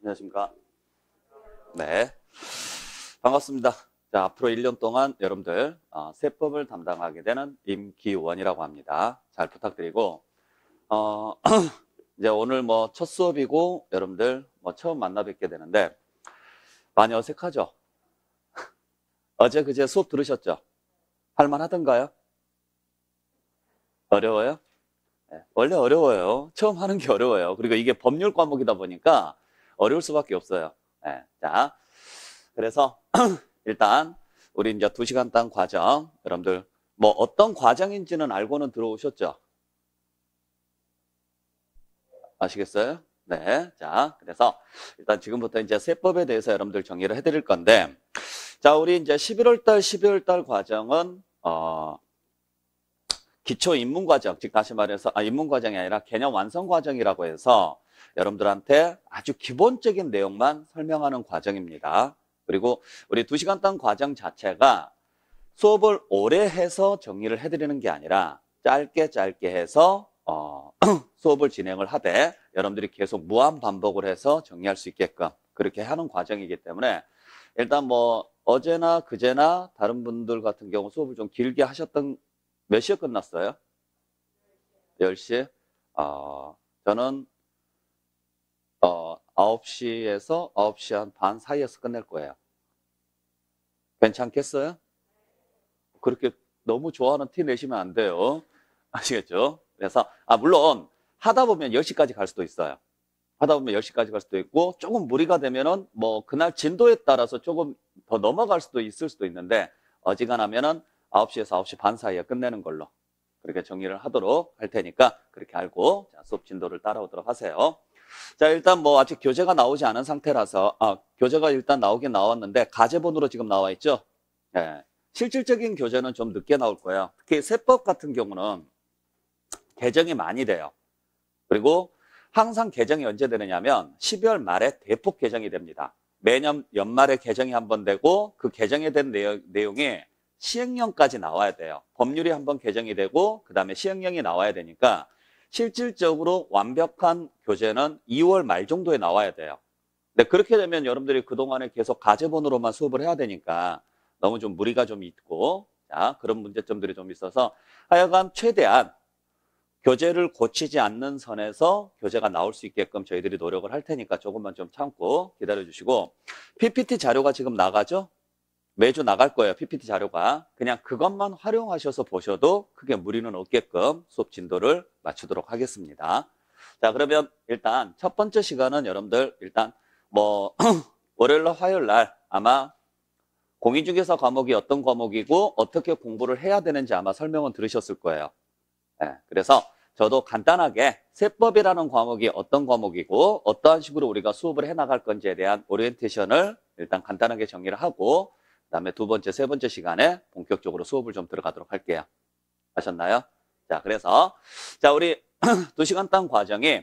안녕하십니까. 네. 반갑습니다. 자, 앞으로 1년 동안 여러분들 세법을 담당하게 되는 임기원이라고 합니다. 잘 부탁드리고, 이제 오늘 뭐 첫 수업이고 여러분들 뭐 처음 만나 뵙게 되는데 많이 어색하죠? 어제 그제 수업 들으셨죠? 할만하던가요? 어려워요? 네, 원래 어려워요. 처음 하는 게 어려워요. 그리고 이게 법률 과목이다 보니까 어려울 수밖에 없어요. 네, 자, 그래서 일단 우리 이제 2시간 당 과정 여러분들 뭐 어떤 과정인지는 알고는 들어오셨죠? 아시겠어요? 네. 자, 그래서 일단 지금부터 이제 세법에 대해서 여러분들 정리를 해드릴 건데, 자, 우리 이제 11월 달, 12월 달 과정은 기초 입문 과정, 즉 다시 말해서 입문 과정이 아니라 개념 완성 과정이라고 해서 여러분들한테 아주 기본적인 내용만 설명하는 과정입니다. 그리고 우리 2시간 당 과정 자체가 수업을 오래 해서 정리를 해드리는 게 아니라 짧게 해서 수업을 진행을 하되 여러분들이 계속 무한 반복을 해서 정리할 수 있게끔 그렇게 하는 과정이기 때문에 일단 뭐 어제나 그제나 다른 분들 같은 경우 수업을 좀 길게 하셨던 몇 시에 끝났어요? 10시? 저는 9시에서 9시 한 반 사이에서 끝낼 거예요. 괜찮겠어요? 그렇게 너무 좋아하는 티 내시면 안 돼요. 아시겠죠? 그래서 물론 하다 보면 10시까지 갈 수도 있어요. 하다 보면 10시까지 갈 수도 있고 조금 무리가 되면은 뭐 그날 진도에 따라서 조금 더 넘어갈 수도 있을 수도 있는데 어지간하면은 9시에서 9시 반 사이에 끝내는 걸로 그렇게 정리를 하도록 할 테니까 그렇게 알고 자, 수업 진도를 따라오도록 하세요. 자, 일단 뭐 아직 교재가 나오지 않은 상태라서 교재가 일단 나오긴 나왔는데 가제본으로 지금 나와 있죠? 네. 실질적인 교재는 좀 늦게 나올 거예요. 특히 세법 같은 경우는 개정이 많이 돼요. 그리고 항상 개정이 언제 되느냐면 12월 말에 대폭 개정이 됩니다. 매년 연말에 개정이 한번 되고 그 개정에 된 내용이 시행령까지 나와야 돼요. 법률이 한번 개정이 되고 그 다음에 시행령이 나와야 되니까 실질적으로 완벽한 교재는 2월 말 정도에 나와야 돼요. 근데 그렇게 되면 여러분들이 그동안에 계속 가제본으로만 수업을 해야 되니까 너무 좀 무리가 좀 있고 자 그런 문제점들이 좀 있어서 하여간 최대한 교재를 고치지 않는 선에서 교재가 나올 수 있게끔 저희들이 노력을 할 테니까 조금만 좀 참고 기다려 주시고 PPT 자료가 지금 나가죠? 매주 나갈 거예요. PPT 자료가. 그냥 그것만 활용하셔서 보셔도 크게 무리는 없게끔 수업 진도를 맞추도록 하겠습니다. 자, 그러면 일단 첫 번째 시간은 여러분들 일단 뭐 월요일날 화요일날 아마 공인중개사 과목이 어떤 과목이고 어떻게 공부를 해야 되는지 아마 설명은 들으셨을 거예요. 네, 그래서 저도 간단하게 세법이라는 과목이 어떤 과목이고 어떠한 식으로 우리가 수업을 해나갈 건지에 대한 오리엔테이션을 일단 간단하게 정리를 하고 그다음에 두 번째, 세 번째 시간에 본격적으로 수업을 좀 들어가도록 할게요. 아셨나요? 자, 그래서 자 우리 2시간 당 과정이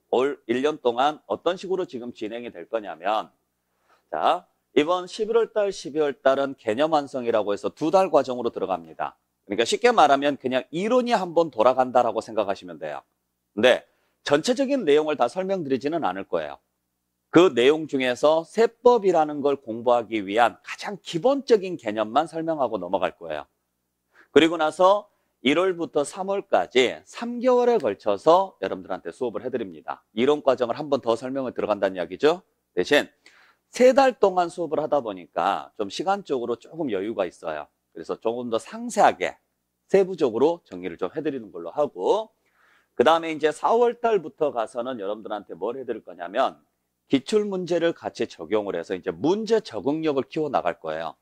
올 1년 동안 어떤 식으로 지금 진행이 될 거냐면 자 이번 11월 달, 12월 달은 개념 완성이라고 해서 2달 과정으로 들어갑니다. 그러니까 쉽게 말하면 그냥 이론이 한번 돌아간다라고 생각하시면 돼요. 근데 전체적인 내용을 다 설명드리지는 않을 거예요. 그 내용 중에서 세법이라는 걸 공부하기 위한 가장 기본적인 개념만 설명하고 넘어갈 거예요. 그리고 나서 1월부터 3월까지 3개월에 걸쳐서 여러분들한테 수업을 해드립니다. 이론 과정을 한 번 더 설명을 들어간다는 이야기죠. 대신 3달 동안 수업을 하다 보니까 좀 시간적으로 조금 여유가 있어요. 그래서 조금 더 상세하게 세부적으로 정리를 좀 해드리는 걸로 하고 그 다음에 이제 4월 달부터 가서는 여러분들한테 뭘 해드릴 거냐면 기출문제를 같이 적용을 해서 이제 문제 적응력을 키워나갈 거예요.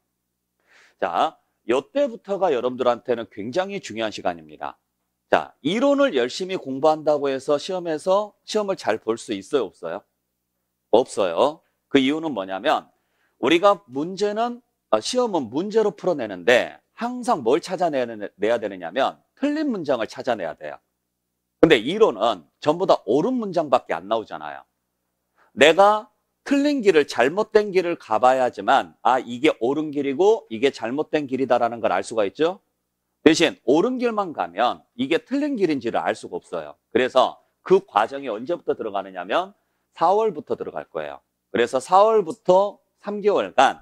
자, 이때부터가 여러분들한테는 굉장히 중요한 시간입니다. 자, 이론을 열심히 공부한다고 해서 시험을 잘 볼 수 있어요, 없어요? 없어요. 그 이유는 뭐냐면 우리가 시험은 문제로 풀어내는데 항상 뭘 찾아내야 되느냐면 틀린 문장을 찾아내야 돼요. 근데 이론은 전부 다 옳은 문장밖에 안 나오잖아요. 내가 틀린 길을 잘못된 길을 가봐야지만 이게 옳은 길이고 이게 잘못된 길이다라는 걸 알 수가 있죠. 대신 옳은 길만 가면 이게 틀린 길인지를 알 수가 없어요. 그래서 그 과정이 언제부터 들어가느냐면 4월부터 들어갈 거예요. 그래서 4월부터 3개월간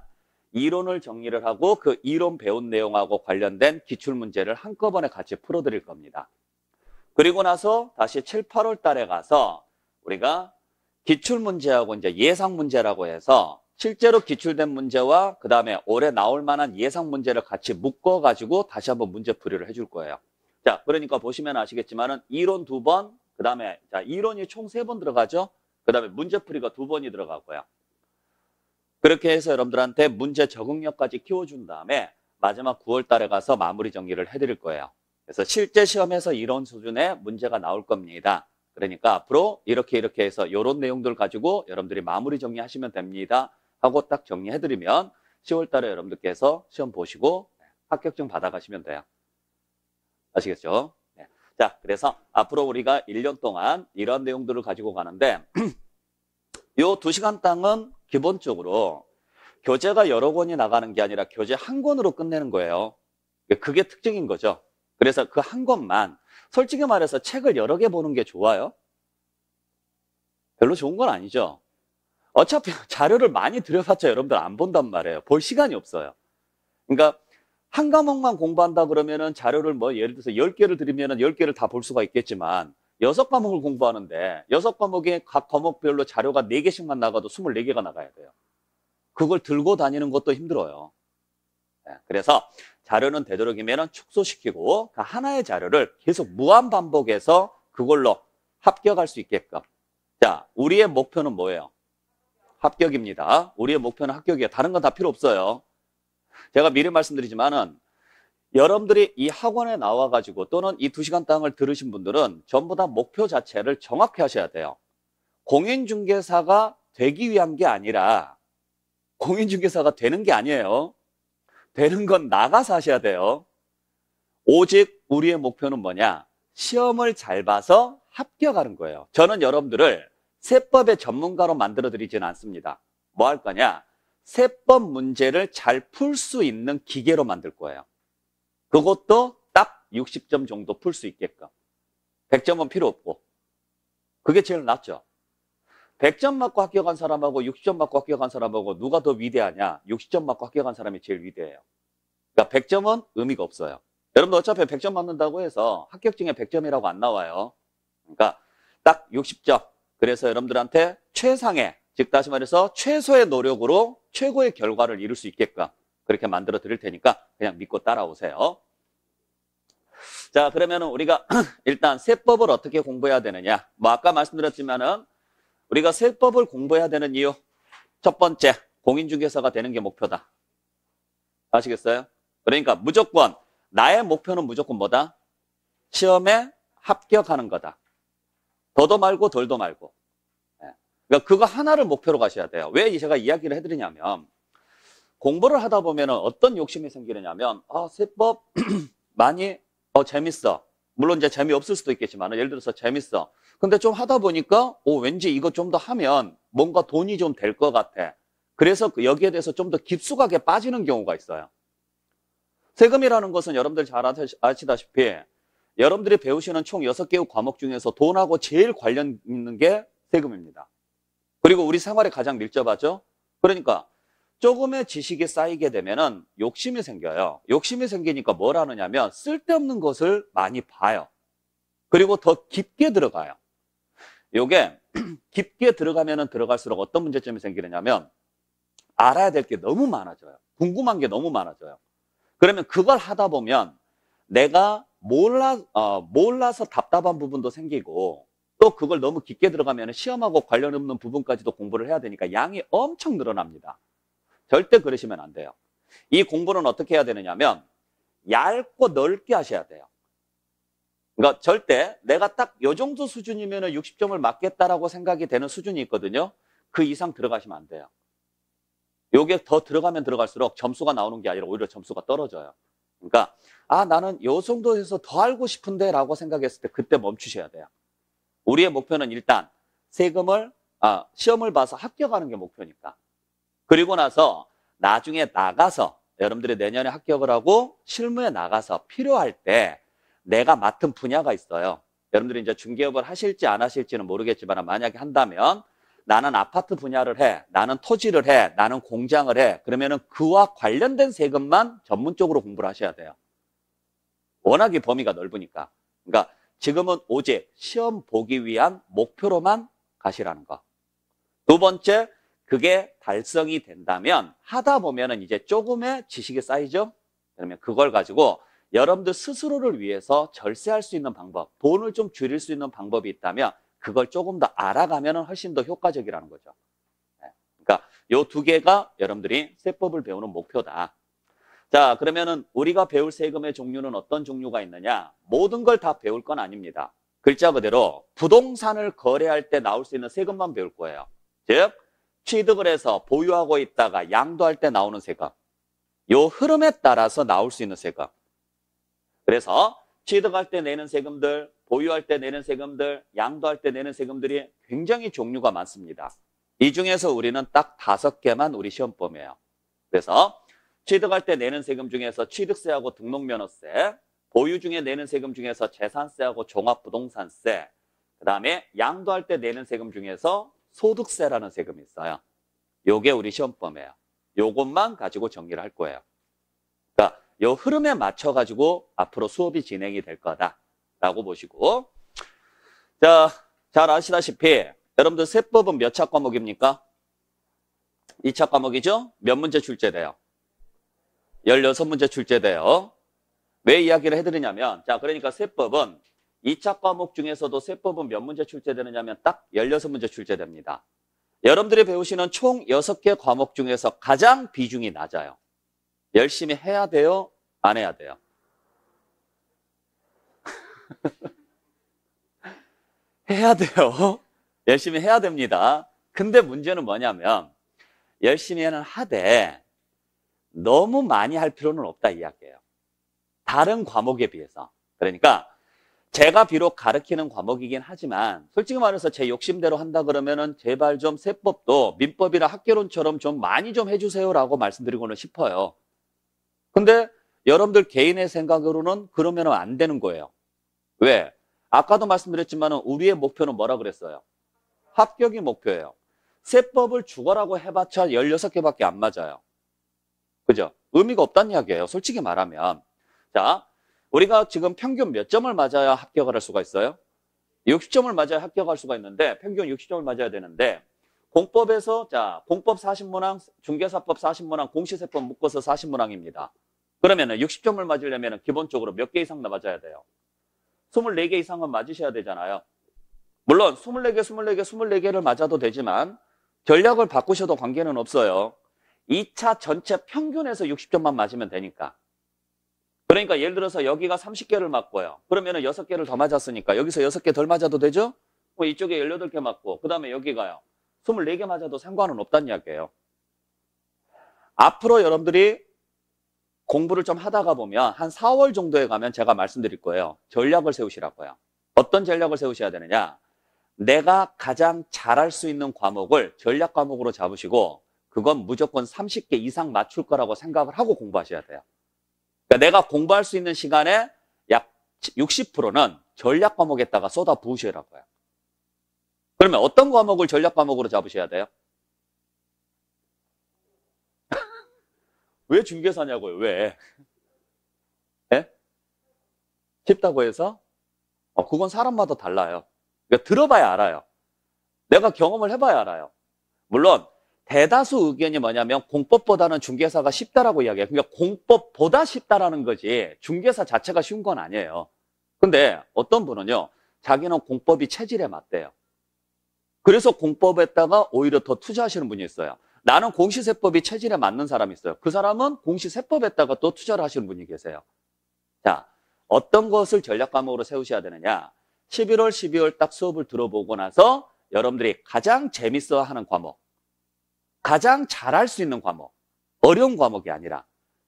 이론을 정리를 하고 그 이론 배운 내용하고 관련된 기출문제를 한꺼번에 같이 풀어드릴 겁니다. 그리고 나서 다시 7, 8월 달에 가서 우리가 기출문제하고 이제 예상문제라고 해서 실제로 기출된 문제와 그 다음에 올해 나올 만한 예상문제를 같이 묶어가지고 다시 한번 문제풀이를 해줄 거예요. 자, 그러니까 보시면 아시겠지만은 이론 2번, 그 다음에 자, 이론이 총 3번 들어가죠. 그 다음에 문제풀이가 2번이 들어가고요. 그렇게 해서 여러분들한테 문제 적응력까지 키워준 다음에 마지막 9월 달에 가서 마무리 정리를 해드릴 거예요. 그래서 실제 시험에서 이런 수준의 문제가 나올 겁니다. 그러니까 앞으로 이렇게 해서 이런 내용들 가지고 여러분들이 마무리 정리하시면 됩니다 하고 딱 정리해드리면 10월 달에 여러분들께서 시험 보시고 합격증 받아가시면 돼요. 아시겠죠? 네. 자, 그래서 앞으로 우리가 1년 동안 이런 내용들을 가지고 가는데 요 2시간 땅은 기본적으로 교재가 여러 권이 나가는 게 아니라 교재 한 권으로 끝내는 거예요. 그게 특징인 거죠. 그래서 그 한 권만, 솔직히 말해서 책을 여러 개 보는 게 좋아요? 별로 좋은 건 아니죠. 어차피 자료를 많이 들여봤자 여러분들 안 본단 말이에요. 볼 시간이 없어요. 그러니까 한 과목만 공부한다 그러면은 자료를 뭐 예를 들어서 10개를 드리면은 10개를 다 볼 수가 있겠지만 6과목을 공부하는데 6과목에 각 과목별로 자료가 4개씩만 나가도 24개가 나가야 돼요. 그걸 들고 다니는 것도 힘들어요. 네, 그래서 자료는 되도록이면 축소시키고 그 하나의 자료를 계속 무한 반복해서 그걸로 합격할 수 있게끔. 자, 우리의 목표는 뭐예요? 합격입니다. 우리의 목표는 합격이에요. 다른 건 다 필요 없어요. 제가 미리 말씀드리지만은 여러분들이 이 학원에 나와가지고 또는 이 2시간 땅을 들으신 분들은 전부 다 목표 자체를 정확히 하셔야 돼요. 공인중개사가 되기 위한 게 아니라 공인중개사가 되는 게 아니에요. 되는 건 나가서 하셔야 돼요. 오직 우리의 목표는 뭐냐? 시험을 잘 봐서 합격하는 거예요. 저는 여러분들을 세법의 전문가로 만들어 드리지는 않습니다. 뭐 할 거냐? 세법 문제를 잘 풀 수 있는 기계로 만들 거예요. 그것도 딱 60점 정도 풀 수 있게끔. 100점은 필요 없고. 그게 제일 낫죠. 100점 맞고 합격한 사람하고 60점 맞고 합격한 사람하고 누가 더 위대하냐? 60점 맞고 합격한 사람이 제일 위대해요. 그러니까 100점은 의미가 없어요. 여러분들 어차피 100점 맞는다고 해서 합격증에 100점이라고 안 나와요. 그러니까 딱 60점. 그래서 여러분들한테 최상의, 즉 다시 말해서 최소의 노력으로 최고의 결과를 이룰 수 있게끔 그렇게 만들어 드릴 테니까 그냥 믿고 따라오세요. 자, 그러면 우리가 일단 세법을 어떻게 공부해야 되느냐? 뭐 아까 말씀드렸지만은 우리가 세법을 공부해야 되는 이유 첫 번째, 공인중개사가 되는 게 목표다. 아시겠어요? 그러니까 무조건 나의 목표는 무조건 뭐다? 시험에 합격하는 거다. 더도 말고 덜도 말고. 그러니까 그거 하나를 목표로 가셔야 돼요. 왜 제가 이야기를 해드리냐면 공부를 하다 보면 어떤 욕심이 생기느냐면 세법 많이 재밌어. 물론 이제 재미없을 수도 있겠지만 예를 들어서 재밌어. 근데 좀 하다 보니까 왠지 이거 좀 더 하면 뭔가 돈이 좀 될 것 같아. 그래서 여기에 대해서 좀 더 깊숙하게 빠지는 경우가 있어요. 세금이라는 것은 여러분들 잘 아시다시피 여러분들이 배우시는 총 6개의 과목 중에서 돈하고 제일 관련 있는 게 세금입니다. 그리고 우리 생활에 가장 밀접하죠. 그러니까 조금의 지식이 쌓이게 되면은 욕심이 생겨요. 욕심이 생기니까 뭘 하느냐면 쓸데없는 것을 많이 봐요. 그리고 더 깊게 들어가요. 요게 깊게 들어가면은 들어갈수록 어떤 문제점이 생기느냐면 알아야 될 게 너무 많아져요. 궁금한 게 너무 많아져요. 그러면 그걸 하다 보면 내가 몰라서 답답한 부분도 생기고 또 그걸 너무 깊게 들어가면 시험하고 관련 없는 부분까지도 공부를 해야 되니까 양이 엄청 늘어납니다. 절대 그러시면 안 돼요. 이 공부는 어떻게 해야 되느냐면 얇고 넓게 하셔야 돼요. 그러니까 절대 내가 딱 요 정도 수준이면 60점을 맞겠다라고 생각이 되는 수준이 있거든요. 그 이상 들어가시면 안 돼요. 요게 더 들어가면 들어갈수록 점수가 나오는 게 아니라 오히려 점수가 떨어져요. 그러니까 나는 요 정도에서 더 알고 싶은데 라고 생각했을 때 그때 멈추셔야 돼요. 우리의 목표는 일단 시험을 봐서 합격하는 게 목표니까. 그리고 나서 나중에 나가서 여러분들이 내년에 합격을 하고 실무에 나가서 필요할 때 내가 맡은 분야가 있어요. 여러분들이 이제 중개업을 하실지 안 하실지는 모르겠지만 만약에 한다면 나는 아파트 분야를 해, 나는 토지를 해, 나는 공장을 해. 그러면은 그와 관련된 세금만 전문적으로 공부를 하셔야 돼요. 워낙에 범위가 넓으니까. 그러니까 지금은 오직 시험 보기 위한 목표로만 가시라는 거. 두 번째, 그게 달성이 된다면 하다 보면은 이제 조금의 지식이 쌓이죠? 그러면 그걸 가지고 여러분들 스스로를 위해서 절세할 수 있는 방법, 돈을 좀 줄일 수 있는 방법이 있다면 그걸 조금 더 알아가면 훨씬 더 효과적이라는 거죠. 그러니까 요 두 개가 여러분들이 세법을 배우는 목표다. 자, 그러면은 우리가 배울 세금의 종류는 어떤 종류가 있느냐? 모든 걸 다 배울 건 아닙니다. 글자 그대로 부동산을 거래할 때 나올 수 있는 세금만 배울 거예요. 즉, 취득을 해서 보유하고 있다가 양도할 때 나오는 세금. 요 흐름에 따라서 나올 수 있는 세금. 그래서 취득할 때 내는 세금들, 보유할 때 내는 세금들, 양도할 때 내는 세금들이 굉장히 종류가 많습니다. 이 중에서 우리는 딱 5개만 우리 시험범위예요. 그래서 취득할 때 내는 세금 중에서 취득세하고 등록면허세, 보유 중에 내는 세금 중에서 재산세하고 종합부동산세, 그 다음에 양도할 때 내는 세금 중에서 소득세라는 세금이 있어요. 요게 우리 시험범위예요. 요것만 가지고 정리를 할 거예요. 그러니까 요 흐름에 맞춰가지고 앞으로 수업이 진행이 될 거다라고 보시고, 자, 잘 아시다시피 여러분들 세법은 몇 차 과목입니까? 2차 과목이죠? 몇 문제 출제돼요? 16문제 출제돼요. 왜 이야기를 해드리냐면, 자, 그러니까 세법은 2차 과목 중에서도 세법은 몇 문제 출제되느냐면 딱 16문제 출제됩니다. 여러분들이 배우시는 총 6개 과목 중에서 가장 비중이 낮아요. 열심히 해야 돼요? 안 해야 돼요? 해야 돼요. 열심히 해야 됩니다. 근데 문제는 뭐냐면 열심히는 하되 너무 많이 할 필요는 없다 이야기예요. 다른 과목에 비해서. 그러니까 제가 비록 가르치는 과목이긴 하지만 솔직히 말해서 제 욕심대로 한다 그러면은 제발 좀 세법도 민법이나 학개론처럼 좀 많이 좀 해주세요라고 말씀드리고는 싶어요. 근데 여러분들 개인의 생각으로는 그러면 안 되는 거예요. 왜? 아까도 말씀드렸지만 우리의 목표는 뭐라 그랬어요? 합격이 목표예요. 세법을 죽어라고 해봤자 16개밖에 안 맞아요. 그죠? 의미가 없다는 이야기예요. 솔직히 말하면. 자, 우리가 지금 평균 몇 점을 맞아야 합격을 할 수가 있어요? 60점을 맞아야 합격할 수가 있는데 평균 60점을 맞아야 되는데 공법에서 자 공법 40문항, 중개사법 40문항, 공시세법 묶어서 40문항입니다. 그러면 60점을 맞으려면 기본적으로 몇 개 이상 맞아야 돼요? 24개 이상은 맞으셔야 되잖아요. 물론 24개, 24개, 24개를 맞아도 되지만 전략을 바꾸셔도 관계는 없어요. 2차 전체 평균에서 60점만 맞으면 되니까. 그러니까 예를 들어서 여기가 30개를 맞고요. 그러면 6개를 더 맞았으니까 여기서 6개 덜 맞아도 되죠? 이쪽에 18개 맞고 그 다음에 여기가요. 24개 맞아도 상관은 없다는 이야기예요. 앞으로 여러분들이 공부를 좀 하다가 보면 한 4월 정도에 가면 제가 말씀드릴 거예요. 전략을 세우시라고요. 어떤 전략을 세우셔야 되느냐? 내가 가장 잘할 수 있는 과목을 전략 과목으로 잡으시고 그건 무조건 30개 이상 맞출 거라고 생각을 하고 공부하셔야 돼요. 그러니까 내가 공부할 수 있는 시간에 약 60%는 전략 과목에다가 쏟아 부으시라고요. 그러면 어떤 과목을 전략 과목으로 잡으셔야 돼요? 왜 중개사냐고요? 왜? 예? 쉽다고 해서? 그건 사람마다 달라요. 그러니까 들어봐야 알아요. 내가 경험을 해봐야 알아요. 물론 대다수 의견이 뭐냐면 공법보다는 중개사가 쉽다라고 이야기해요. 그러니까 공법보다 쉽다라는 거지 중개사 자체가 쉬운 건 아니에요. 근데 어떤 분은요. 자기는 공법이 체질에 맞대요. 그래서 공법에다가 오히려 더 투자하시는 분이 있어요. 나는 공시세법이 체질에 맞는 사람이 있어요. 그 사람은 공시세법에다가 또 투자를 하시는 분이 계세요. 자, 어떤 것을 전략 과목으로 세우셔야 되느냐. 11월, 12월 딱 수업을 들어보고 나서 여러분들이 가장 재밌어 하는 과목, 가장 잘할 수 있는 과목, 어려운 과목이 아니라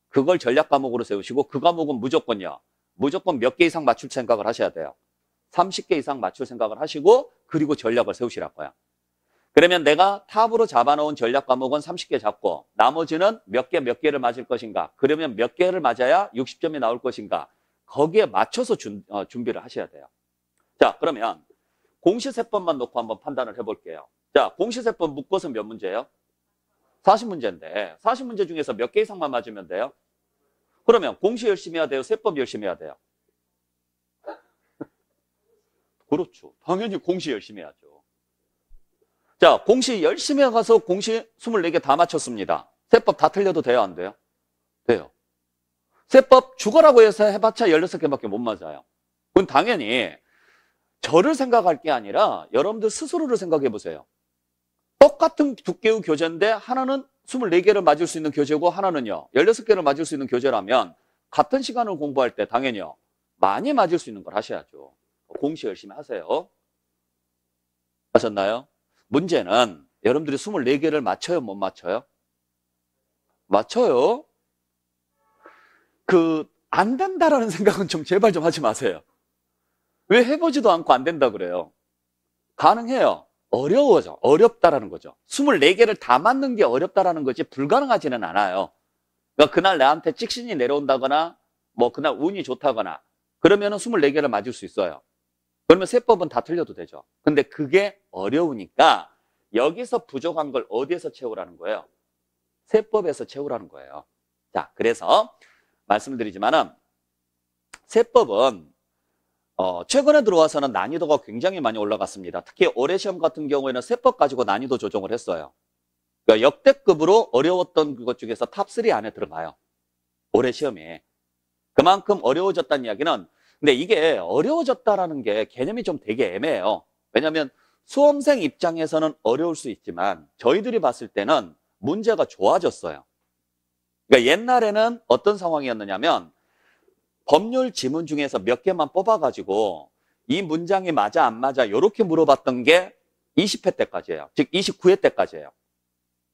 그걸 전략 과목으로 세우시고 그 과목은 무조건요. 무조건 몇 개 이상 맞출 생각을 하셔야 돼요. 30개 이상 맞출 생각을 하시고 그리고 전략을 세우시라고요. 그러면 내가 탑으로 잡아놓은 전략 과목은 30개 잡고 나머지는 몇 개를 맞을 것인가? 그러면 몇 개를 맞아야 60점이 나올 것인가? 거기에 맞춰서 준비를 하셔야 돼요. 자, 그러면 공시세법만 놓고 한번 판단을 해볼게요. 자, 공시세법 묶어서 몇 문제예요? 40문제인데 40문제 중에서 몇 개 이상만 맞으면 돼요? 그러면 공시 열심히 해야 돼요? 세법 열심히 해야 돼요? 그렇죠. 당연히 공시 열심히 해야죠. 자, 공시 열심히 가서 공시 24개 다 맞췄습니다. 세법 다 틀려도 돼요? 안 돼요? 돼요. 세법 죽어라고 해서 해봤자 16개밖에 못 맞아요. 그건 당연히 저를 생각할 게 아니라 여러분들 스스로를 생각해 보세요. 똑같은 두께의 교재인데 하나는 24개를 맞을 수 있는 교재고 하나는요 16개를 맞을 수 있는 교재라면 같은 시간을 공부할 때 당연히요 많이 맞을 수 있는 걸 하셔야죠. 공시 열심히 하세요. 하셨나요? 문제는 여러분들이 24개를 맞춰요? 못 맞춰요? 맞춰요. 안 된다라는 생각은 좀 제발 좀 하지 마세요. 왜 해보지도 않고 안 된다 그래요? 가능해요. 어려워져. 어렵다라는 거죠. 24개를 다 맞는 게 어렵다라는 거지 불가능하지는 않아요. 그러니까 그날 나한테 찍신이 내려온다거나 뭐 그날 운이 좋다거나 그러면은 24개를 맞을 수 있어요. 그러면 세법은 다 틀려도 되죠. 근데 그게 어려우니까 여기서 부족한 걸 어디에서 채우라는 거예요? 세법에서 채우라는 거예요. 자, 그래서 말씀드리지만은 세법은 최근에 들어와서는 난이도가 굉장히 많이 올라갔습니다. 특히 올해 시험 같은 경우에는 세법 가지고 난이도 조정을 했어요. 그러니까 역대급으로 어려웠던 그것 중에서 탑3 안에 들어가요. 올해 시험이. 그만큼 어려워졌다는 이야기는 근데 이게 어려워졌다라는 게 개념이 좀 되게 애매해요. 왜냐하면 수험생 입장에서는 어려울 수 있지만 저희들이 봤을 때는 문제가 좋아졌어요. 그러니까 옛날에는 어떤 상황이었느냐면 법률 지문 중에서 몇 개만 뽑아가지고 이 문장이 맞아 안 맞아 이렇게 물어봤던 게 20회 때까지예요. 즉 29회 때까지예요.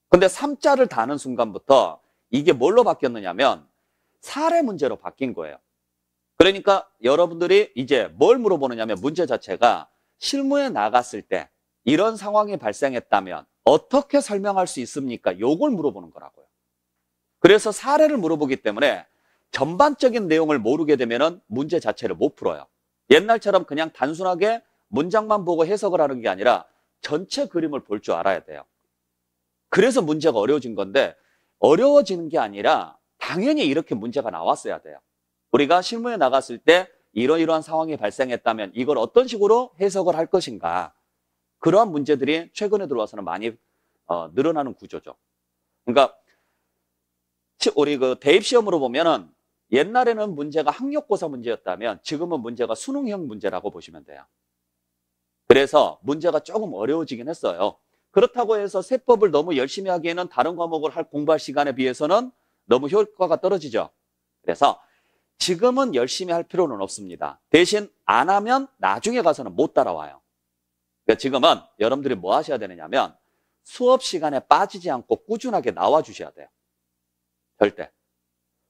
근데 3자를 다는 순간부터 이게 뭘로 바뀌었느냐면 사례 문제로 바뀐 거예요. 그러니까 여러분들이 이제 뭘 물어보느냐면 문제 자체가 실무에 나갔을 때 이런 상황이 발생했다면 어떻게 설명할 수 있습니까? 요걸 물어보는 거라고요. 그래서 사례를 물어보기 때문에 전반적인 내용을 모르게 되면은 문제 자체를 못 풀어요. 옛날처럼 그냥 단순하게 문장만 보고 해석을 하는 게 아니라 전체 그림을 볼 줄 알아야 돼요. 그래서 문제가 어려워진 건데 어려워지는 게 아니라 당연히 이렇게 문제가 나왔어야 돼요. 우리가 실무에 나갔을 때 이러이러한 상황이 발생했다면 이걸 어떤 식으로 해석을 할 것인가. 그러한 문제들이 최근에 들어와서는 많이 늘어나는 구조죠. 그러니까 우리 대입 시험으로 보면은 옛날에는 문제가 학력고사 문제였다면 지금은 문제가 수능형 문제라고 보시면 돼요. 그래서 문제가 조금 어려워지긴 했어요. 그렇다고 해서 세법을 너무 열심히 하기에는 다른 과목을 공부할 시간에 비해서는 너무 효과가 떨어지죠. 그래서 지금은 열심히 할 필요는 없습니다. 대신 안 하면 나중에 가서는 못 따라와요. 그러니까 지금은 여러분들이 뭐 하셔야 되느냐면 수업 시간에 빠지지 않고 꾸준하게 나와 주셔야 돼요. 절대.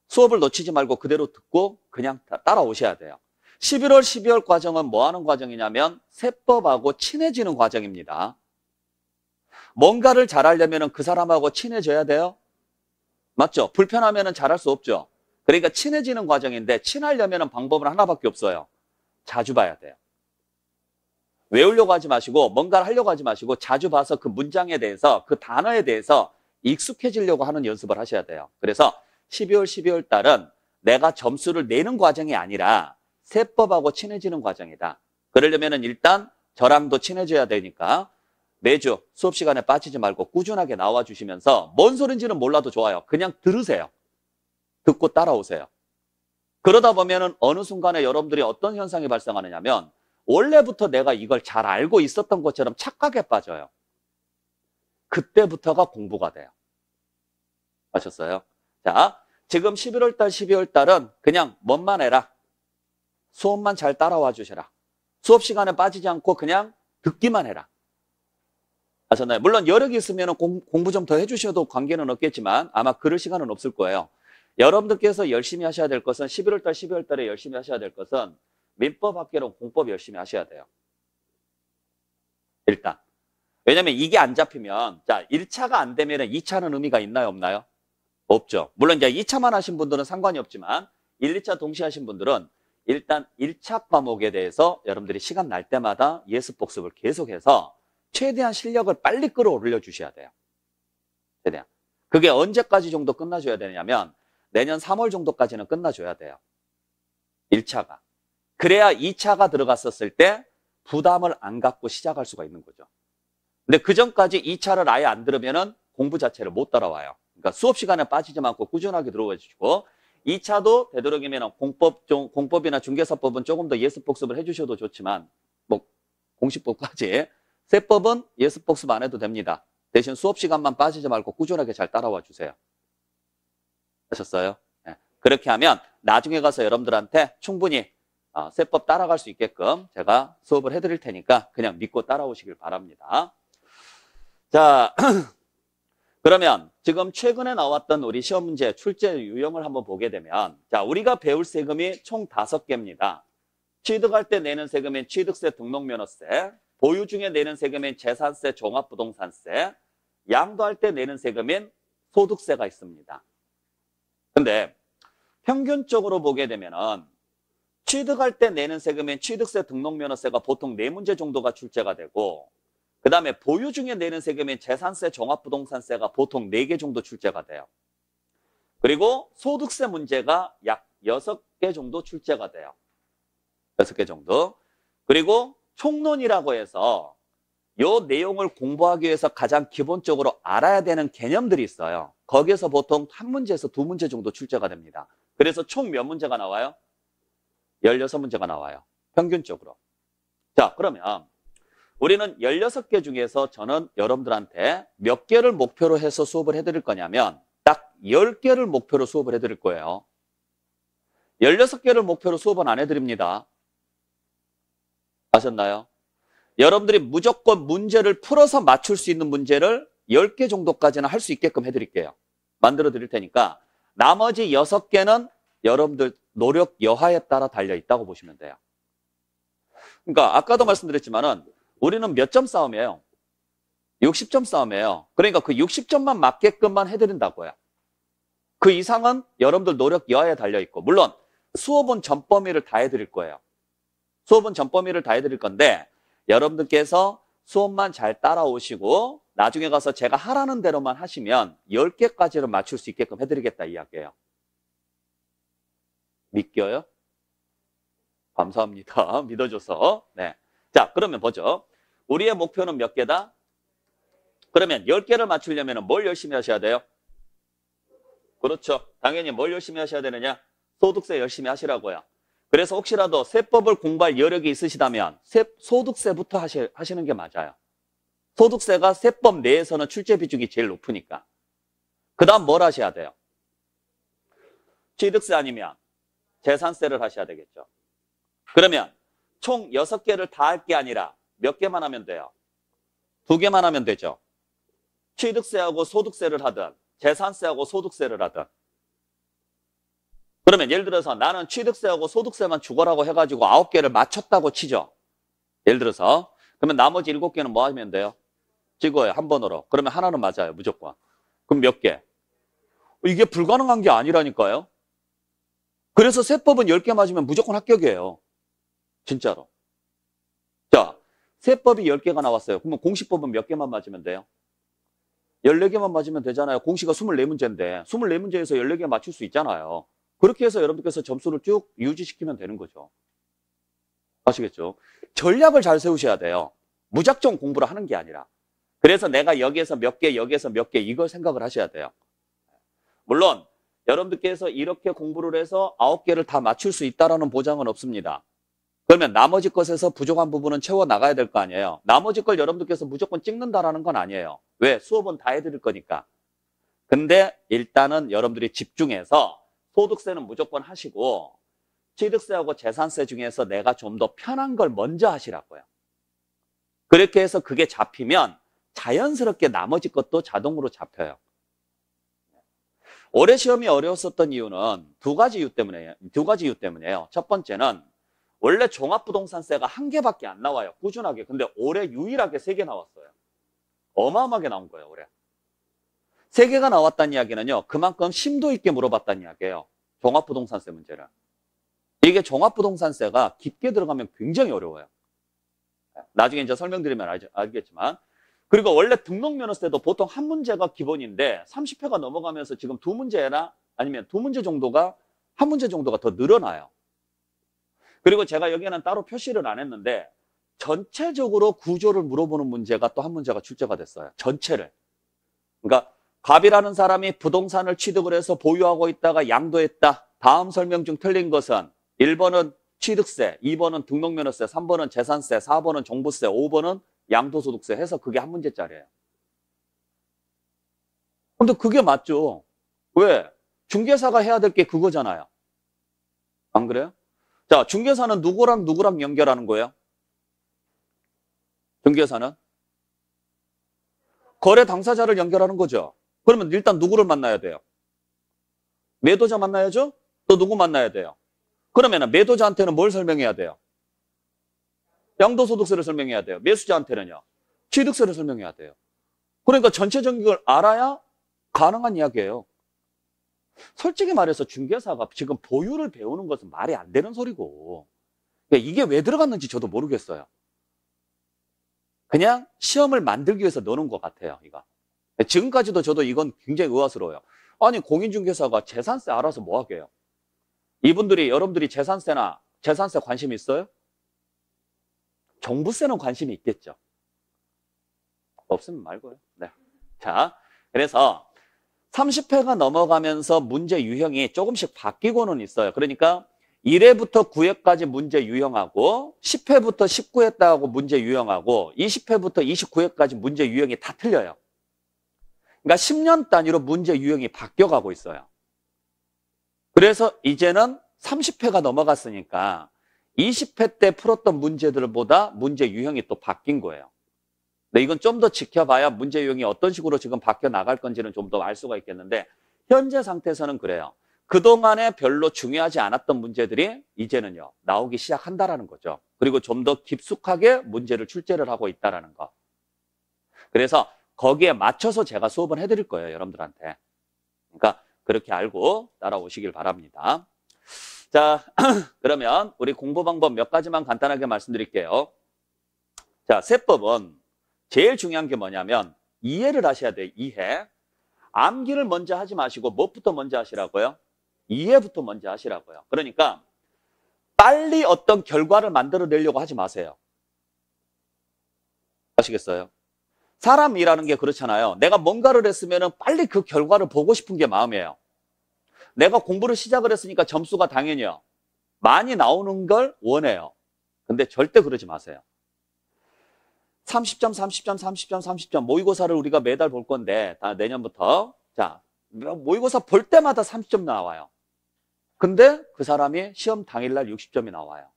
수업을 놓치지 말고 그대로 듣고 그냥 따라오셔야 돼요. 11월, 12월 과정은 뭐 하는 과정이냐면 세법하고 친해지는 과정입니다. 뭔가를 잘하려면 그 사람하고 친해져야 돼요? 맞죠? 불편하면 잘할 수 없죠? 그러니까 친해지는 과정인데 친하려면 방법은 하나밖에 없어요. 자주 봐야 돼요. 외우려고 하지 마시고 뭔가를 하려고 하지 마시고 자주 봐서 그 문장에 대해서 그 단어에 대해서 익숙해지려고 하는 연습을 하셔야 돼요. 그래서 12월, 12월 달은 내가 점수를 내는 과정이 아니라 세법하고 친해지는 과정이다. 그러려면 일단 저랑도 친해져야 되니까 매주 수업 시간에 빠지지 말고 꾸준하게 나와 주시면서 뭔 소린지는 몰라도 좋아요. 그냥 들으세요. 듣고 따라오세요. 그러다 보면은 어느 순간에 여러분들이 어떤 현상이 발생하느냐면 원래부터 내가 이걸 잘 알고 있었던 것처럼 착각에 빠져요. 그때부터가 공부가 돼요. 아셨어요? 자, 지금 11월 달, 12월 달은 그냥 뭔만 해라. 수업만 잘 따라와 주셔라. 수업 시간에 빠지지 않고 그냥 듣기만 해라. 아셨나요? 물론 여력이 있으면 공부 좀 더 해주셔도 관계는 없겠지만 아마 그럴 시간은 없을 거예요. 여러분들께서 열심히 하셔야 될 것은 11월 달, 12월 달에 열심히 하셔야 될 것은 민법 합계론 공법 열심히 하셔야 돼요. 일단. 왜냐면 이게 안 잡히면 자 1차가 안 되면 2차는 의미가 있나요? 없나요? 없죠. 물론 이제 2차만 하신 분들은 상관이 없지만 1, 2차 동시에 하신 분들은 일단 1차 과목에 대해서 여러분들이 시간 날 때마다 예습 복습을 계속해서 최대한 실력을 빨리 끌어올려 주셔야 돼요. 최대한. 그게 언제까지 정도 끝나줘야 되냐면 내년 3월 정도까지는 끝나줘야 돼요. 1차가. 그래야 2차가 들어갔었을 때 부담을 안 갖고 시작할 수가 있는 거죠. 근데 그 전까지 2차를 아예 안 들으면은 공부 자체를 못 따라와요. 그러니까 수업 시간에 빠지지 않고 꾸준하게 들어와 주시고 2차도 되도록이면 공법이나 중개사법은 조금 더 예습 복습을 해주셔도 좋지만 뭐 공식법까지 세법은 예습 복습 안 해도 됩니다. 대신 수업 시간만 빠지지 말고 꾸준하게 잘 따라와 주세요. 하셨어요? 네. 그렇게 하면 나중에 가서 여러분들한테 충분히 세법 따라갈 수 있게끔 제가 수업을 해드릴 테니까 그냥 믿고 따라오시길 바랍니다. 자, 그러면 지금 최근에 나왔던 우리 시험 문제 출제 유형을 한번 보게 되면 자, 우리가 배울 세금이 총 5개입니다. 취득할 때 내는 세금인 취득세, 등록면허세, 보유 중에 내는 세금인 재산세, 종합부동산세, 양도할 때 내는 세금인 소득세가 있습니다. 근데 평균적으로 보게 되면은 취득할 때 내는 세금인 취득세, 등록면허세가 보통 4문제 정도가 출제가 되고 그 다음에 보유 중에 내는 세금인 재산세, 종합부동산세가 보통 4개 정도 출제가 돼요. 그리고 소득세 문제가 약 6개 정도 출제가 돼요. 6개 정도. 그리고 총론이라고 해서 이 내용을 공부하기 위해서 가장 기본적으로 알아야 되는 개념들이 있어요. 거기에서 보통 1문제에서 2문제 정도 출제가 됩니다. 그래서 총 몇 문제가 나와요? 16문제가 나와요. 평균적으로. 자, 그러면 우리는 16개 중에서 저는 여러분들한테 몇 개를 목표로 해서 수업을 해드릴 거냐면 딱 10개를 목표로 수업을 해드릴 거예요. 16개를 목표로 수업은 안 해드립니다. 아셨나요? 여러분들이 무조건 문제를 풀어서 맞출 수 있는 문제를 10개 정도까지는 할 수 있게끔 해드릴게요. 만들어 드릴 테니까 나머지 6개는 여러분들 노력 여하에 따라 달려있다고 보시면 돼요. 그러니까 아까도 말씀드렸지만은 우리는 몇 점 싸움이에요? 60점 싸움이에요. 그러니까 그 60점만 맞게끔만 해드린다고요. 그 이상은 여러분들 노력 여하에 달려있고 물론 수업은 전 범위를 다 해드릴 거예요. 수업은 전 범위를 다 해드릴 건데 여러분들께서 수업만 잘 따라오시고 나중에 가서 제가 하라는 대로만 하시면 10개까지는 맞출 수 있게끔 해드리겠다 이야기예요. 믿겨요? 감사합니다. 믿어줘서. 네. 자, 그러면 보죠. 우리의 목표는 몇 개다? 그러면 10개를 맞추려면 뭘 열심히 하셔야 돼요? 그렇죠. 당연히 뭘 열심히 하셔야 되느냐? 소득세 열심히 하시라고요. 그래서 혹시라도 세법을 공부할 여력이 있으시다면 소득세부터 하시는 게 맞아요. 소득세가 세법 내에서는 출제 비중이 제일 높으니까. 그 다음 뭘 하셔야 돼요? 취득세 아니면 재산세를 하셔야 되겠죠. 그러면 총 6개를 다 할 게 아니라 몇 개만 하면 돼요? 2개만 하면 되죠. 취득세하고 소득세를 하든 재산세하고 소득세를 하든. 그러면 예를 들어서 나는 취득세하고 소득세만 죽어라고 해가지고 9개를 맞췄다고 치죠. 예를 들어서. 그러면 나머지 7개는 뭐 하면 돼요? 찍어요. 한 번으로. 그러면 하나는 맞아요. 무조건. 그럼 몇 개? 이게 불가능한 게 아니라니까요. 그래서 세법은 10개 맞으면 무조건 합격이에요. 진짜로. 자, 세법이 10개가 나왔어요. 그러면 공시법은 몇 개만 맞으면 돼요? 14개만 맞으면 되잖아요. 공시가 24문제인데 24문제에서 14개 맞출 수 있잖아요. 그렇게 해서 여러분들께서 점수를 쭉 유지시키면 되는 거죠. 아시겠죠? 전략을 잘 세우셔야 돼요. 무작정 공부를 하는 게 아니라. 그래서 내가 여기에서 몇 개, 여기에서 몇 개 이걸 생각을 하셔야 돼요. 물론 여러분들께서 이렇게 공부를 해서 9개를 다 맞출 수 있다는 보장은 없습니다. 그러면 나머지 것에서 부족한 부분은 채워나가야 될 거 아니에요. 나머지 걸 여러분들께서 무조건 찍는다라는 건 아니에요. 왜? 수업은 다 해드릴 거니까. 근데 일단은 여러분들이 집중해서 소득세는 무조건 하시고 취득세하고 재산세 중에서 내가 좀 더 편한 걸 먼저 하시라고요. 그렇게 해서 그게 잡히면 자연스럽게 나머지 것도 자동으로 잡혀요. 올해 시험이 어려웠었던 이유는 두 가지 이유 때문이에요. 첫 번째는 원래 종합부동산세가 1개밖에 안 나와요. 꾸준하게. 근데 올해 유일하게 3개 나왔어요. 어마어마하게 나온 거예요, 올해. 3개가 나왔다는 이야기는요. 그만큼 심도 있게 물어봤다는 이야기예요. 종합부동산세 문제를. 이게 종합부동산세가 깊게 들어가면 굉장히 어려워요. 나중에 이제 설명드리면 알겠지만. 그리고 원래 등록면허 때도 보통 한 문제가 기본인데 30회가 넘어가면서 지금 두 문제나 아니면 두 문제 정도가 한 문제 정도가 더 늘어나요. 그리고 제가 여기에는 따로 표시를 안 했는데 전체적으로 구조를 물어보는 문제가 또 한 문제가 출제가 됐어요. 전체를. 그러니까 갑이라는 사람이 부동산을 취득을 해서 보유하고 있다가 양도했다. 다음 설명 중 틀린 것은 1번은 취득세, 2번은 등록면허세, 3번은 재산세, 4번은 종부세, 5번은 양도소득세 해서 그게 한 문제짜리예요. 근데 그게 맞죠. 왜? 중개사가 해야 될 게 그거잖아요. 안 그래요? 자, 중개사는 누구랑 누구랑 연결하는 거예요? 중개사는 거래 당사자를 연결하는 거죠. 그러면 일단 누구를 만나야 돼요? 매도자 만나야죠? 또 누구 만나야 돼요? 그러면 매도자한테는 뭘 설명해야 돼요? 양도소득세를 설명해야 돼요. 매수자한테는요? 취득세를 설명해야 돼요. 그러니까 전체적인 걸 알아야 가능한 이야기예요. 솔직히 말해서 중개사가 지금 보유를 배우는 것은 말이 안 되는 소리고 이게 왜 들어갔는지 저도 모르겠어요. 그냥 시험을 만들기 위해서 넣는 것 같아요. 이거. 지금까지도 저도 이건 굉장히 의아스러워요. 아니 공인중개사가 재산세 알아서 뭐 하게요? 여러분들이 재산세 관심 있어요? 종부세는 관심이 있겠죠. 없으면 말고요. 네. 자, 그래서 30회가 넘어가면서 문제 유형이 조금씩 바뀌고는 있어요. 그러니까 1회부터 9회까지 문제 유형하고 10회부터 19회까지 문제 유형하고 20회부터 29회까지 문제 유형이 다 틀려요. 그러니까 10년 단위로 문제 유형이 바뀌어가고 있어요. 그래서 이제는 30회가 넘어갔으니까 20회 때 풀었던 문제들보다 문제 유형이 또 바뀐 거예요. 근데 이건 좀 더 지켜봐야 문제 유형이 어떤 식으로 지금 바뀌어 나갈 건지는 좀 더 알 수가 있겠는데 현재 상태에서는 그래요. 그동안에 별로 중요하지 않았던 문제들이 이제는요 나오기 시작한다라는 거죠. 그리고 좀 더 깊숙하게 문제를 출제를 하고 있다라는 거. 그래서 거기에 맞춰서 제가 수업을 해드릴 거예요, 여러분들한테. 그러니까 그렇게 알고 따라오시길 바랍니다. 자, 그러면 우리 공부 방법 몇 가지만 간단하게 말씀드릴게요. 자, 세법은 제일 중요한 게 뭐냐면 이해를 하셔야 돼요. 이해. 암기를 먼저 하지 마시고 무엇부터 먼저 하시라고요? 이해부터 먼저 하시라고요. 그러니까 빨리 어떤 결과를 만들어내려고 하지 마세요. 아시겠어요? 사람이라는 게 그렇잖아요. 내가 뭔가를 했으면 빨리 그 결과를 보고 싶은 게 마음이에요. 내가 공부를 시작을 했으니까 점수가 당연히요. 많이 나오는 걸 원해요. 근데 절대 그러지 마세요. 30점, 30점, 30점, 30점 모의고사를 우리가 매달 볼 건데 다 내년부터 자 모의고사 볼 때마다 30점 나와요. 근데 그 사람이 시험 당일날 60점이 나와요.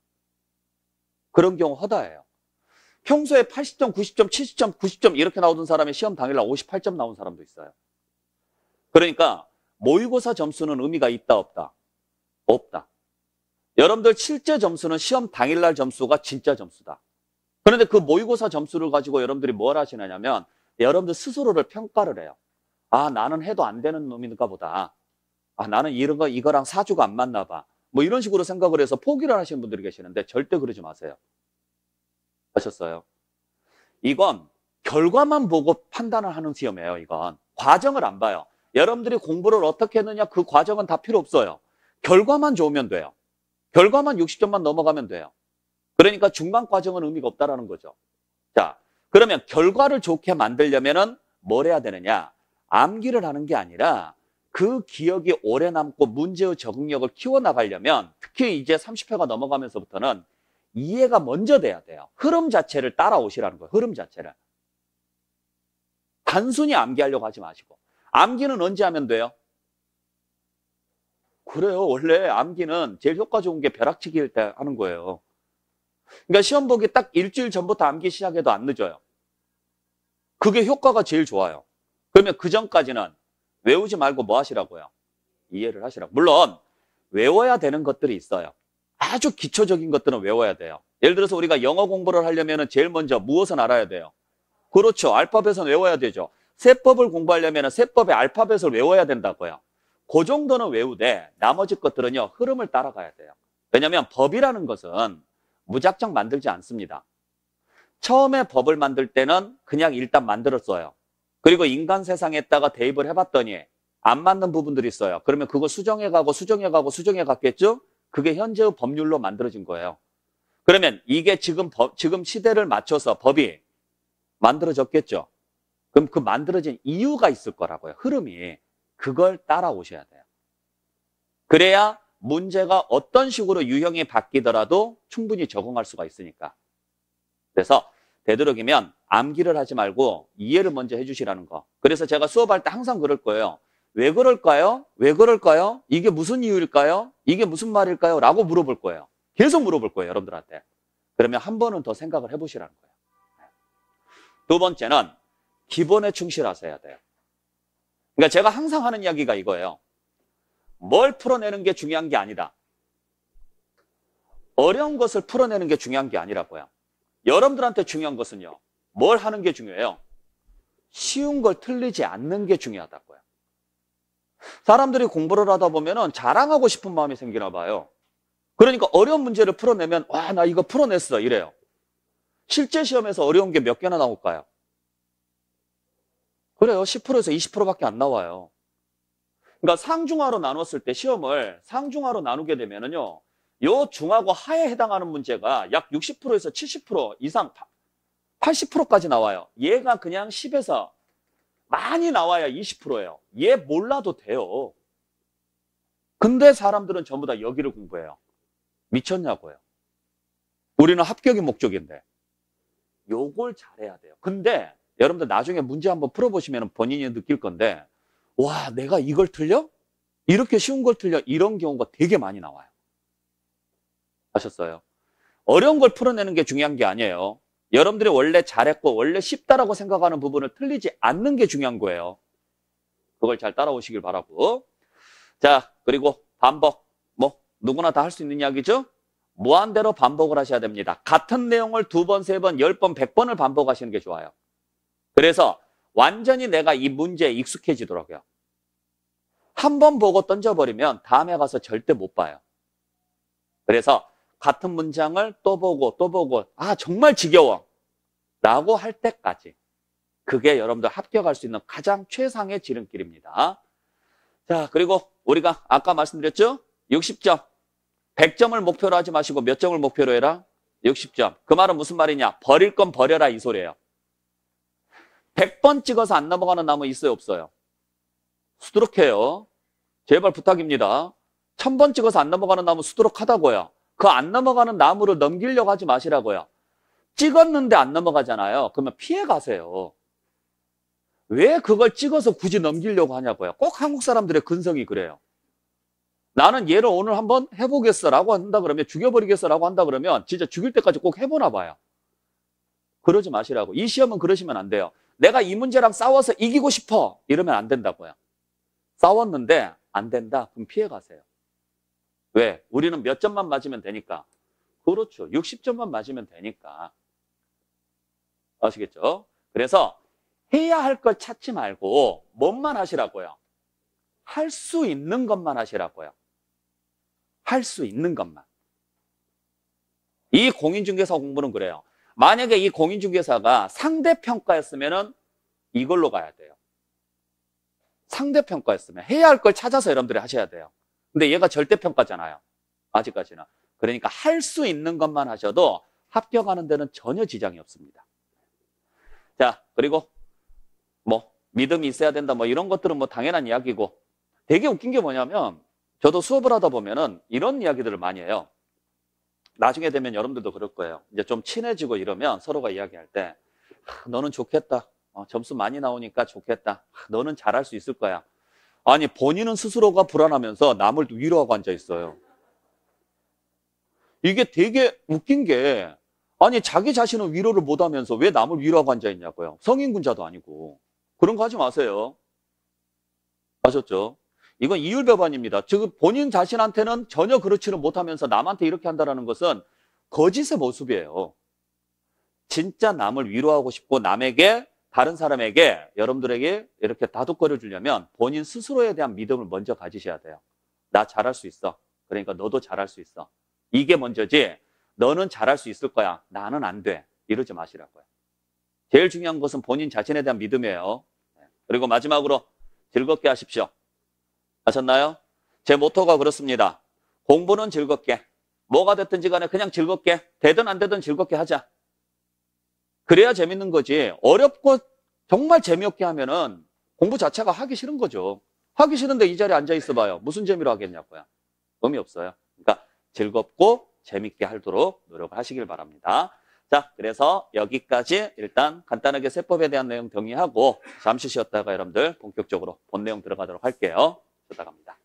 그런 경우 허다해요. 평소에 80점, 90점, 70점, 90점 이렇게 나오던 사람이 시험 당일날 58점 나온 사람도 있어요. 그러니까 모의고사 점수는 의미가 있다 없다? 없다. 여러분들 실제 점수는 시험 당일날 점수가 진짜 점수다. 그런데 그 모의고사 점수를 가지고 여러분들이 뭘 하시느냐면 여러분들 스스로를 평가를 해요. 아, 나는 해도 안 되는 놈인가 보다. 아, 나는 이거랑 사주가 안 맞나 봐. 뭐 이런 식으로 생각을 해서 포기를 하시는 분들이 계시는데 절대 그러지 마세요. 아셨어요? 이건 결과만 보고 판단을 하는 시험이에요. 이건 과정을 안 봐요. 여러분들이 공부를 어떻게 했느냐 그 과정은 다 필요 없어요. 결과만 좋으면 돼요. 결과만 60점만 넘어가면 돼요. 그러니까 중간 과정은 의미가 없다라는 거죠. 자, 그러면 결과를 좋게 만들려면은 뭘 해야 되느냐? 암기를 하는 게 아니라 그 기억이 오래 남고 문제의 적응력을 키워나가려면 특히 이제 30회가 넘어가면서부터는 이해가 먼저 돼야 돼요. 흐름 자체를 따라오시라는 거예요. 흐름 자체를. 단순히 암기하려고 하지 마시고. 암기는 언제 하면 돼요? 그래요. 원래 암기는 제일 효과 좋은 게 벼락치기일 때 하는 거예요. 그러니까 시험 보기 딱 일주일 전부터 암기 시작해도 안 늦어요. 그게 효과가 제일 좋아요. 그러면 그 전까지는 외우지 말고 뭐 하시라고요? 이해를 하시라고. 물론 외워야 되는 것들이 있어요. 아주 기초적인 것들은 외워야 돼요. 예를 들어서 우리가 영어 공부를 하려면 제일 먼저 무엇은 알아야 돼요? 그렇죠. 알파벳은 외워야 되죠. 세법을 공부하려면 세법의 알파벳을 외워야 된다고요. 그 정도는 외우되 나머지 것들은요. 흐름을 따라가야 돼요. 왜냐하면 법이라는 것은 무작정 만들지 않습니다. 처음에 법을 만들 때는 그냥 일단 만들었어요. 그리고 인간 세상에다가 대입을 해봤더니 안 맞는 부분들이 있어요. 그러면 그거 수정해가고 수정해가고 수정해갔겠죠? 그게 현재의 법률로 만들어진 거예요. 그러면 이게 지금 시대를 맞춰서 법이 만들어졌겠죠? 그럼 그 만들어진 이유가 있을 거라고요. 흐름이. 그걸 따라오셔야 돼요. 그래야 문제가 어떤 식으로 유형이 바뀌더라도 충분히 적응할 수가 있으니까. 그래서 되도록이면 암기를 하지 말고 이해를 먼저 해주시라는 거. 그래서 제가 수업할 때 항상 그럴 거예요. 왜 그럴까요? 왜 그럴까요? 이게 무슨 이유일까요? 이게 무슨 말일까요? 라고 물어볼 거예요. 계속 물어볼 거예요, 여러분들한테. 그러면 한 번은 더 생각을 해보시라는 거예요. 두 번째는 기본에 충실하셔야 돼요. 그러니까 제가 항상 하는 이야기가 이거예요. 뭘 풀어내는 게 중요한 게 아니다. 어려운 것을 풀어내는 게 중요한 게 아니라고요. 여러분들한테 중요한 것은요. 뭘 하는 게 중요해요? 쉬운 걸 틀리지 않는 게 중요하다고요. 사람들이 공부를 하다 보면은 자랑하고 싶은 마음이 생기나 봐요. 그러니까 어려운 문제를 풀어내면 와, 나 이거 풀어냈어 이래요. 실제 시험에서 어려운 게 몇 개나 나올까요? 그래요. 10%에서 20%밖에 안 나와요. 그러니까 상중하로 나눴을 때 시험을 상중하로 나누게 되면은요. 요 중하고 하에 해당하는 문제가 약 60%에서 70% 이상 80%까지 나와요. 얘가 그냥 10에서 많이 나와야 20%예요. 얘 몰라도 돼요. 근데 사람들은 전부 다 여기를 공부해요. 미쳤냐고요. 우리는 합격이 목적인데. 요걸 잘해야 돼요. 근데 여러분들 나중에 문제 한번 풀어보시면 본인이 느낄 건데 와, 내가 이걸 틀려? 이렇게 쉬운 걸 틀려? 이런 경우가 되게 많이 나와요. 아셨어요? 어려운 걸 풀어내는 게 중요한 게 아니에요. 여러분들이 원래 잘했고 원래 쉽다라고 생각하는 부분을 틀리지 않는 게 중요한 거예요. 그걸 잘 따라오시길 바라고. 자, 그리고 반복. 뭐 누구나 다 할 수 있는 이야기죠? 무한대로 반복을 하셔야 됩니다. 같은 내용을 2번, 3번, 10번, 100번을 반복하시는 게 좋아요. 그래서 완전히 내가 이 문제에 익숙해지더라고요. 한 번 보고 던져버리면 다음에 가서 절대 못 봐요. 그래서 같은 문장을 또 보고 아 정말 지겨워 라고 할 때까지 그게 여러분들 합격할 수 있는 가장 최상의 지름길입니다. 자, 그리고 우리가 아까 말씀드렸죠? 60점 100점을 목표로 하지 마시고 몇 점을 목표로 해라? 60점. 그 말은 무슨 말이냐? 버릴 건 버려라 이 소리예요. 100번 찍어서 안 넘어가는 나무 있어요 없어요? 수두룩해요. 제발 부탁입니다. 1000번 찍어서 안 넘어가는 나무 수두룩하다고요. 그 안 넘어가는 나무를 넘기려고 하지 마시라고요. 찍었는데 안 넘어가잖아요. 그러면 피해 가세요. 왜 그걸 찍어서 굳이 넘기려고 하냐고요. 꼭 한국 사람들의 근성이 그래요. 나는 얘를 오늘 한번 해보겠어라고 한다 그러면 죽여버리겠어라고 한다 그러면 진짜 죽일 때까지 꼭 해보나 봐요. 그러지 마시라고. 이 시험은 그러시면 안 돼요. 내가 이 문제랑 싸워서 이기고 싶어 이러면 안 된다고요. 싸웠는데 안 된다 그럼 피해 가세요. 왜? 우리는 몇 점만 맞으면 되니까. 그렇죠. 60점만 맞으면 되니까. 아시겠죠? 그래서 해야 할 걸 찾지 말고 뭔만 하시라고요. 할 수 있는 것만 하시라고요. 할 수 있는 것만. 이 공인중개사 공부는 그래요. 만약에 이 공인중개사가 상대평가였으면 이걸로 가야 돼요. 상대평가였으면 해야 할 걸 찾아서 여러분들이 하셔야 돼요. 근데 얘가 절대평가잖아요. 아직까지는. 그러니까 할 수 있는 것만 하셔도 합격하는 데는 전혀 지장이 없습니다. 자, 그리고 뭐 믿음이 있어야 된다 뭐 이런 것들은 뭐 당연한 이야기고 되게 웃긴 게 뭐냐면 저도 수업을 하다 보면은 이런 이야기들을 많이 해요. 나중에 되면 여러분들도 그럴 거예요. 이제 좀 친해지고 이러면 서로가 이야기할 때 너는 좋겠다. 점수 많이 나오니까 좋겠다. 너는 잘할 수 있을 거야. 아니 본인은 스스로가 불안하면서 남을 위로하고 앉아 있어요. 이게 되게 웃긴 게 아니 자기 자신은 위로를 못하면서 왜 남을 위로하고 앉아 있냐고요. 성인군자도 아니고. 그런 거 하지 마세요. 아셨죠? 이건 이율배반입니다. 즉 본인 자신한테는 전혀 그렇지는 못하면서 남한테 이렇게 한다는 것은 거짓의 모습이에요. 진짜 남을 위로하고 싶고 남에게 다른 사람에게 여러분들에게 이렇게 다독거려 주려면 본인 스스로에 대한 믿음을 먼저 가지셔야 돼요. 나 잘할 수 있어. 그러니까 너도 잘할 수 있어. 이게 먼저지 너는 잘할 수 있을 거야. 나는 안 돼. 이러지 마시라고요. 제일 중요한 것은 본인 자신에 대한 믿음이에요. 그리고 마지막으로 즐겁게 하십시오. 아셨나요? 제 모토가 그렇습니다. 공부는 즐겁게, 뭐가 됐든지 간에 그냥 즐겁게, 되든 안 되든 즐겁게 하자. 그래야 재밌는 거지. 어렵고 정말 재미없게 하면은 공부 자체가 하기 싫은 거죠. 하기 싫은데 이 자리에 앉아 있어 봐요. 무슨 재미로 하겠냐고요. 의미 없어요. 그러니까 즐겁고 재밌게 하도록 노력을 하시길 바랍니다. 자, 그래서 여기까지 일단 간단하게 세법에 대한 내용 정리하고 잠시 쉬었다가 여러분들 본격적으로 본 내용 들어가도록 할게요. 쉬었다 갑니다.